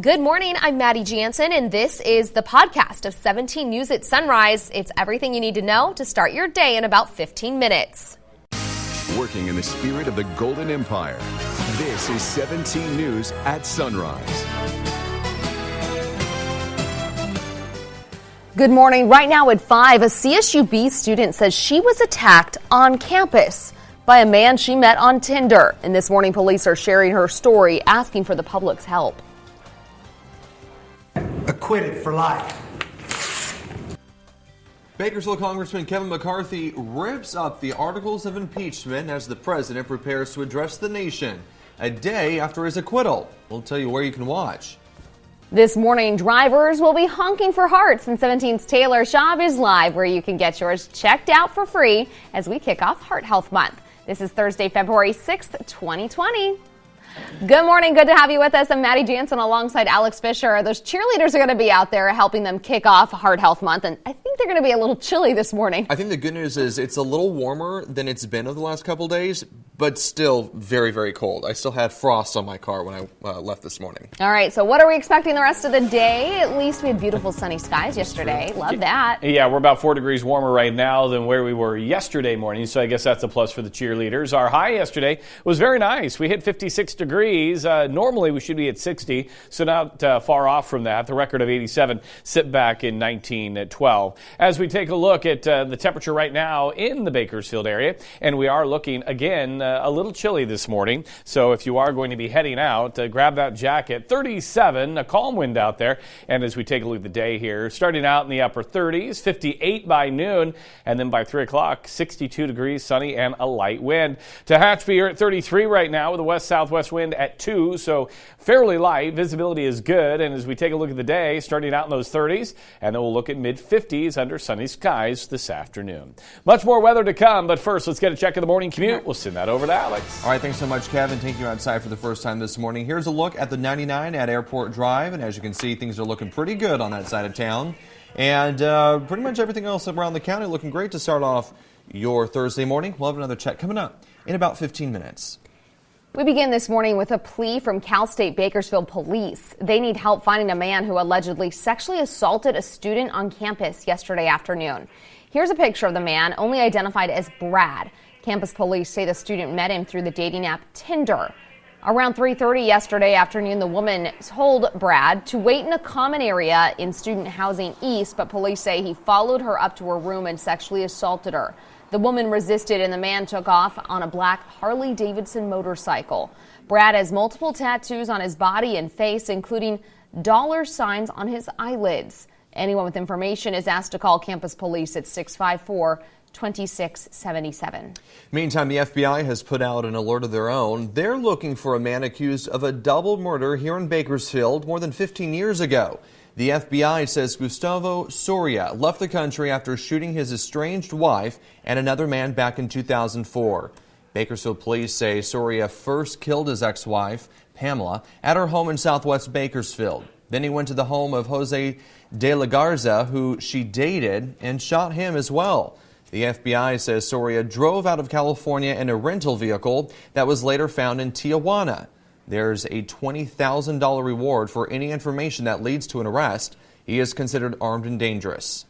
Good morning, I'm Maddie Jansen, and this is the podcast of 17 News at Sunrise. It's everything you need to know to start your day in about 15 minutes. Working in the spirit of the Golden Empire, this is 17 News at Sunrise. Good morning. Right now at 5, a CSUB student says she was attacked on campus by a man she met on Tinder. And this morning, police are sharing her story, asking for the public's help. Acquitted for life. Bakersfield Congressman Kevin McCarthy rips up the articles of impeachment as the president prepares to address the nation a day after his acquittal. We'll tell you where you can watch. This morning, drivers will be honking for hearts, and 17's Taylor Schaub is live, where you can get yours checked out for free as we kick off Heart Health Month. This is Thursday, February 6th, 2020. Good morning. Good to have you with us. I'm Maddie Jansen alongside Alex Fisher. Those cheerleaders are going to be out there helping them kick off Heart Health Month, and I think they're going to be a little chilly this morning. I think the good news is it's a little warmer than it's been over the last couple days, but still very, very cold. I still had frost on my car when I left this morning. All right, so what are we expecting the rest of the day? At least we had beautiful sunny skies yesterday. Love that. Yeah, we're about 4 degrees warmer right now than where we were yesterday morning, so I guess that's a plus for the cheerleaders. Our high yesterday was very nice. We hit 56 degrees. Normally we should be at 60, so not far off from that. The record of 87 sit back in 1912. As we take a look at the temperature right now in the Bakersfield area, and we are looking again a little chilly this morning. So if you are going to be heading out, grab that jacket. 37, a calm wind out there. And as we take a look at the day here, starting out in the upper 30s, 58 by noon, and then by 3 o'clock, 62 degrees, sunny, and a light wind. Tehachapi, you're at 33 right now with a west-southwest wind at 2, so fairly light. Visibility is good. And as we take a look at the day, starting out in those 30s, and then we'll look at mid-50s under sunny skies this afternoon. Much more weather to come, but first, let's get a check of the morning commute. We'll send that over to Alex. All right, thanks so much, Kevin. Taking you outside for the first time this morning. Here's a look at the 99 at Airport Drive, and as you can see, things are looking pretty good on that side of town. And pretty much everything else around the county looking great to start off your Thursday morning. We'll have another check coming up in about 15 minutes. We begin this morning with a plea from Cal State Bakersfield Police. They need help finding a man who allegedly sexually assaulted a student on campus yesterday afternoon. Here's a picture of the man, only identified as Brad. Campus police say the student met him through the dating app Tinder. Around 3:30 yesterday afternoon, the woman told Brad to wait in a common area in Student Housing East, but police say he followed her up to her room and sexually assaulted her. The woman resisted and the man took off on a black Harley-Davidson motorcycle. Brad has multiple tattoos on his body and face, including dollar signs on his eyelids. Anyone with information is asked to call campus police at 654-2677. Meantime, the FBI has put out an alert of their own. They're looking for a man accused of a double murder here in Bakersfield more than 15 years ago. The FBI says Gustavo Soria left the country after shooting his estranged wife and another man back in 2004. Bakersfield police say Soria first killed his ex-wife, Pamela, at her home in southwest Bakersfield. Then he went to the home of Jose de la Garza, who she dated, and shot him as well. The FBI says Soria drove out of California in a rental vehicle that was later found in Tijuana. There's a $20,000 reward for any information that leads to an arrest. He is considered armed and dangerous.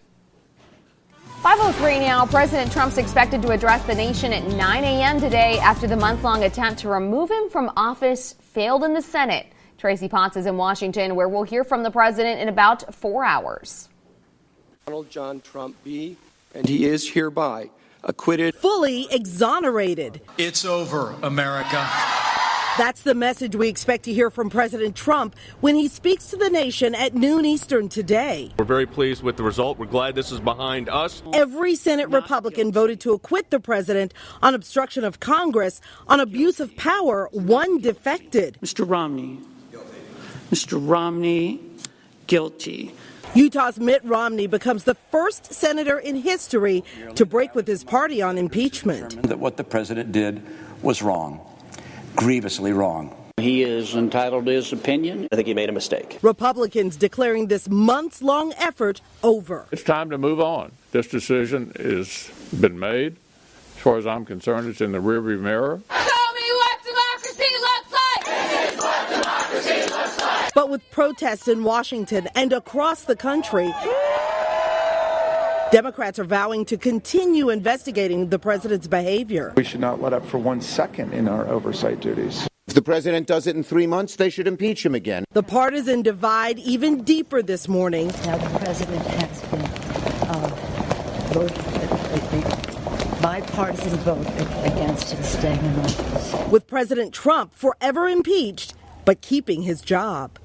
5:03 now. President Trump's expected to address the nation at 9 a.m. today after the month-long attempt to remove him from office failed in the Senate. Tracy Potts is in Washington, where we'll hear from the president in about 4 hours. Donald John Trump be, and he is hereby acquitted. Fully exonerated. It's over, America. That's the message we expect to hear from President Trump when he speaks to the nation at noon Eastern today. We're very pleased with the result. We're glad this is behind us. Every Senate Republican voted to acquit the president on obstruction of Congress. On abuse of power, one defected. Mr. Romney. Mr. Romney, guilty. Utah's Mitt Romney becomes the first senator in history to break with his party on impeachment. That what the president did was wrong. Grievously wrong. He is entitled to his opinion. I think he made a mistake. Republicans declaring this months-long effort over. It's time to move on. This decision has been made. As far as I'm concerned, it's in the rearview mirror. Tell me what democracy looks like! This is what democracy looks like! But with protests in Washington and across the country, Democrats are vowing to continue investigating the president's behavior. We should not let up for 1 second in our oversight duties. If the president does it in 3 months, they should impeach him again. The partisan divide even deeper this morning. Now the president has been voted bipartisan vote against him staying in office. With President Trump forever impeached, but keeping his job.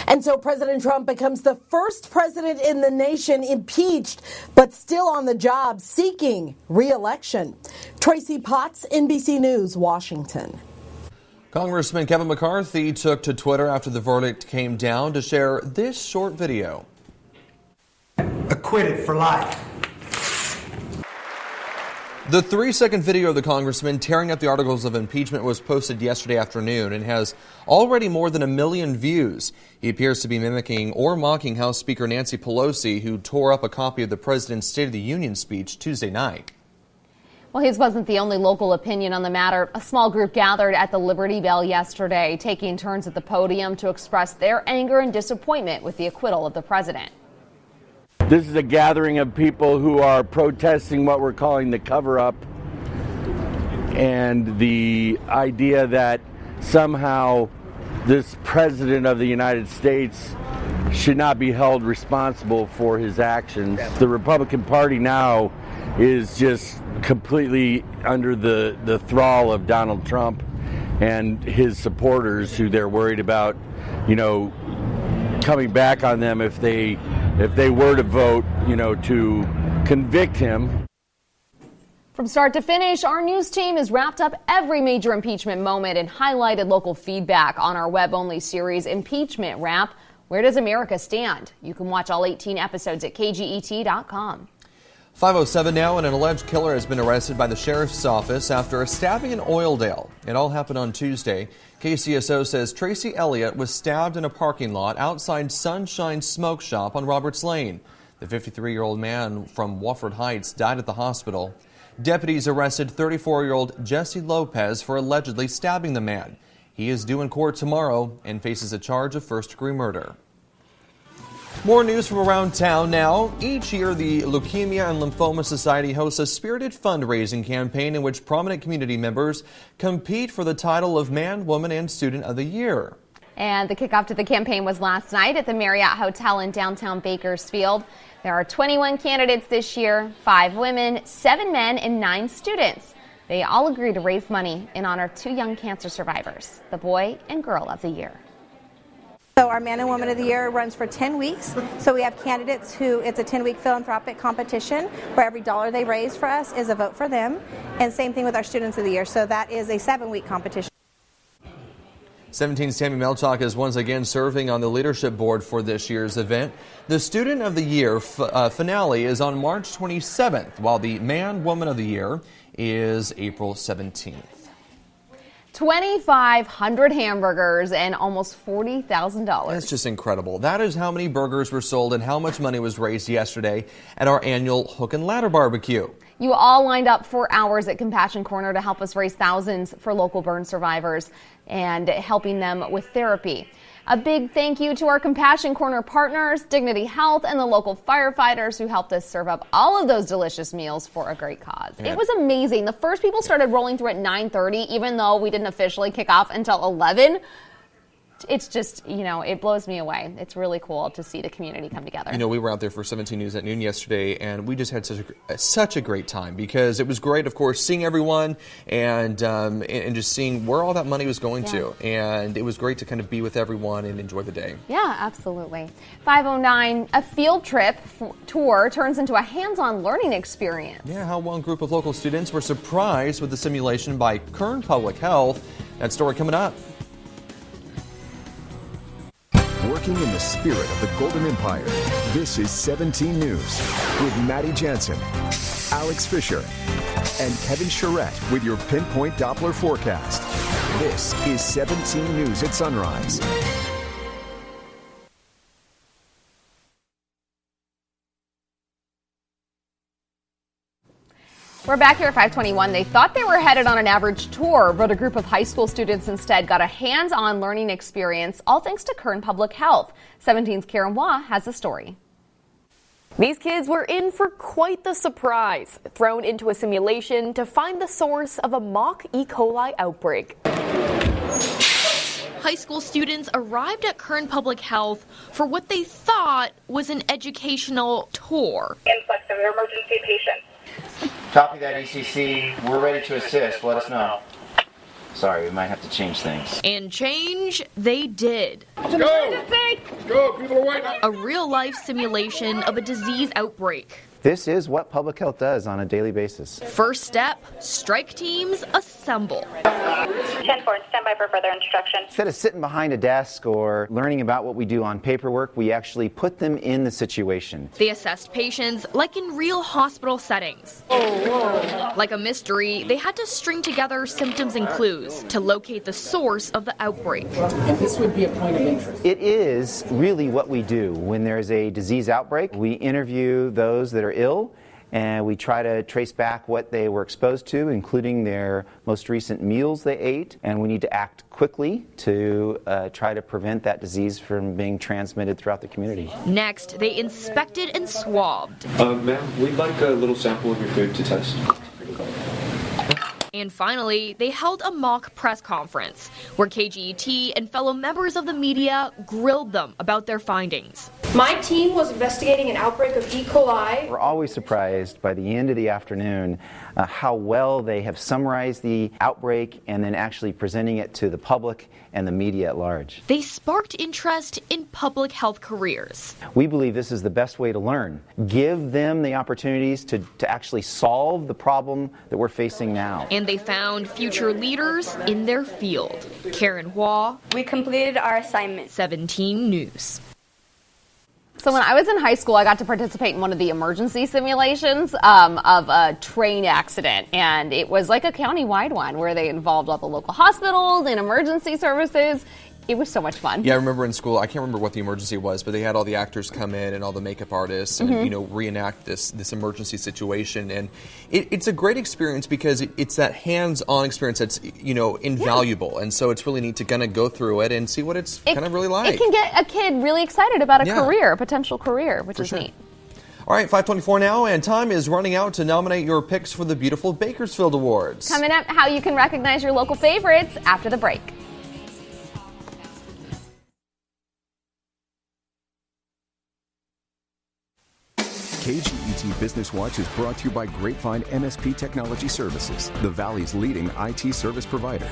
And so President Trump becomes the first president in the nation impeached, but still on the job seeking re-election. Tracy Potts, NBC News, Washington. Congressman Kevin McCarthy took to Twitter after the verdict came down to share this short video. Acquitted for life. The 3-second video of the congressman tearing up the articles of impeachment was posted yesterday afternoon and has already more than 1 million views. He appears to be mimicking or mocking House Speaker Nancy Pelosi, who tore up a copy of the president's State of the Union speech Tuesday night. Well, his wasn't the only local opinion on the matter. A small group gathered at the Liberty Bell yesterday, taking turns at the podium to express their anger and disappointment with the acquittal of the president. This is a gathering of people who are protesting what we're calling the cover-up and the idea that somehow this president of the United States should not be held responsible for his actions. The Republican Party now is just completely under the thrall of Donald Trump and his supporters, who they're worried about, coming back on them if they were to vote, to convict him. From start to finish, our news team has wrapped up every major impeachment moment and highlighted local feedback on our web-only series, Impeachment Wrap. Where does America stand? You can watch all 18 episodes at kget.com. 5:07 now, and an alleged killer has been arrested by the sheriff's office after a stabbing in Oildale. It all happened on Tuesday. KCSO says Tracy Elliott was stabbed in a parking lot outside Sunshine Smoke Shop on Roberts Lane. The 53-year-old man from Wofford Heights died at the hospital. Deputies arrested 34-year-old Jesse Lopez for allegedly stabbing the man. He is due in court tomorrow and faces a charge of first-degree murder. More news from around town now. Each year, the Leukemia and Lymphoma Society hosts a spirited fundraising campaign in which prominent community members compete for the title of Man, Woman, and Student of the Year. And the kickoff to the campaign was last night at the Marriott Hotel in downtown Bakersfield. There are 21 candidates this year, 5 women, 7 men, and 9 students. They all agreed to raise money in honor of 2 young cancer survivors, the Boy and Girl of the Year. So our Man and Woman of the Year runs for 10 weeks. So we have candidates it's a 10-week philanthropic competition where every dollar they raise for us is a vote for them. And same thing with our Students of the Year. So that is a 7-week competition. 17's Tammy Melchak is once again serving on the leadership board for this year's event. The Student of the Year finale is on March 27th, while the Man, Woman of the Year is April 17th. 2,500 hamburgers and almost $40,000. That's just incredible. That is how many burgers were sold and how much money was raised yesterday at our annual Hook and Ladder Barbecue. You all lined up for hours at Compassion Corner to help us raise thousands for local burn survivors and helping them with therapy. A big thank you to our Compassion Corner partners, Dignity Health, and the local firefighters who helped us serve up all of those delicious meals for a great cause. Yeah. It was amazing. The first people started rolling through at 9:30, even though we didn't officially kick off until 11. It's just, it blows me away. It's really cool to see the community come together. We were out there for 17 News at noon yesterday, and we just had such a great time because it was great, of course, seeing everyone and just seeing where all that money was going to. And it was great to kind of be with everyone and enjoy the day. Yeah, absolutely. 5:09, a field trip tour turns into a hands-on learning experience. Yeah, how one group of local students were surprised with the simulation by Kern Public Health. That story coming up. Working in the spirit of the Golden Empire, this is 17 News with Maddie Jansen, Alex Fisher, and Kevin Charette with your Pinpoint Doppler forecast. This is 17 News at Sunrise. We're back here at 521. They thought they were headed on an average tour, but a group of high school students instead got a hands-on learning experience, all thanks to Kern Public Health. 17's Karen Waugh has the story. These kids were in for quite the surprise, thrown into a simulation to find the source of a mock E. coli outbreak. High school students arrived at Kern Public Health for what they thought was an educational tour. Influx of emergency patients. Copy that, ECC. We're ready to assist. Let us know. Sorry, we might have to change things. And change they did. Let's go! Let's go! People are waiting. A real-life simulation of a disease outbreak. This is what public health does on a daily basis. First step, strike teams assemble. 10-4, stand by for further instruction. Instead of sitting behind a desk or learning about what we do on paperwork, we actually put them in the situation. They assessed patients like in real hospital settings. Like a mystery, they had to string together symptoms and clues to locate the source of the outbreak. And this would be a point of interest. It is really what we do. When there's a disease outbreak, we interview those that are ill, and we try to trace back what they were exposed to, including their most recent meals they ate, and we need to act quickly to try to prevent that disease from being transmitted throughout the community. Next, they inspected and swabbed. Ma'am, we'd like a little sample of your food to test. And finally, they held a mock press conference where KGET and fellow members of the media grilled them about their findings. My team was investigating an outbreak of E. coli. We're always surprised by the end of the afternoon how well they have summarized the outbreak and then actually presenting it to the public and the media at large. They sparked interest in public health careers. We believe this is the best way to learn. Give them the opportunities to actually solve the problem that we're facing now. And they found future leaders in their field. Karen Waugh. We completed our assignment. 17 News. So when I was in high school, I got to participate in one of the emergency simulations of a train accident. And it was like a county-wide one where they involved all the local hospitals and emergency services. It was so much fun. Yeah, I remember in school, I can't remember what the emergency was, but they had all the actors come in and all the makeup artists and, reenact this emergency situation. And it's a great experience because it's that hands-on experience that's, invaluable. Yeah. And so it's really neat to kind of go through it and see what it's kind of really like. It can get a kid really excited about a potential career, which is neat. All right, 5:24 now, and time is running out to nominate your picks for the beautiful Bakersfield Awards. Coming up, how you can recognize your local favorites after the break. KGET Business Watch is brought to you by Grapevine MSP Technology Services, the Valley's leading IT service provider.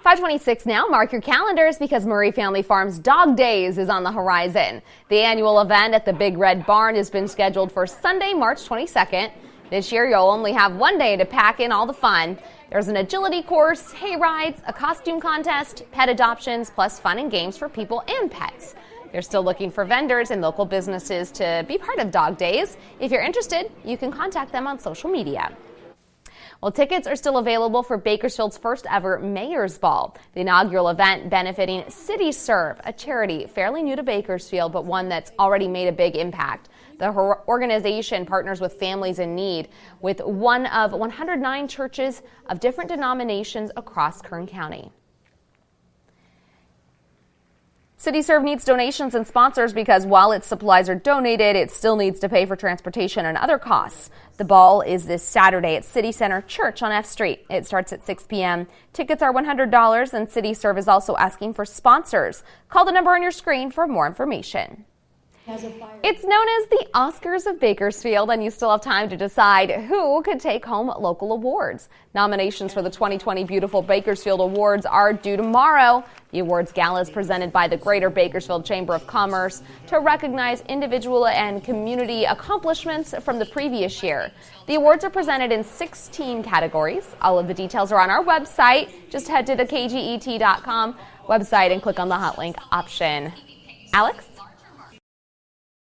5:26 now. Mark your calendars because Murray Family Farms Dog Days is on the horizon. The annual event at the Big Red Barn has been scheduled for Sunday, March 22nd. This year, you'll only have one day to pack in all the fun. There's an agility course, hay rides, a costume contest, pet adoptions, plus fun and games for people and pets. They're still looking for vendors and local businesses to be part of Dog Days. If you're interested, you can contact them on social media. Well, tickets are still available for Bakersfield's first ever Mayor's Ball, the inaugural event benefiting CSUB, a charity fairly new to Bakersfield, but one that's already made a big impact. The organization partners with families in need with one of 109 churches of different denominations across Kern County. CityServe needs donations and sponsors because while its supplies are donated, it still needs to pay for transportation and other costs. The ball is this Saturday at City Center Church on F Street. It starts at 6 p.m. Tickets are $100, and CityServe is also asking for sponsors. Call the number on your screen for more information. It's known as the Oscars of Bakersfield, and you still have time to decide who could take home local awards. Nominations for the 2020 Beautiful Bakersfield Awards are due tomorrow. The awards gala is presented by the Greater Bakersfield Chamber of Commerce to recognize individual and community accomplishments from the previous year. The awards are presented in 16 categories. All of the details are on our website. Just head to the KGET.com website and click on the hot link option. Alex?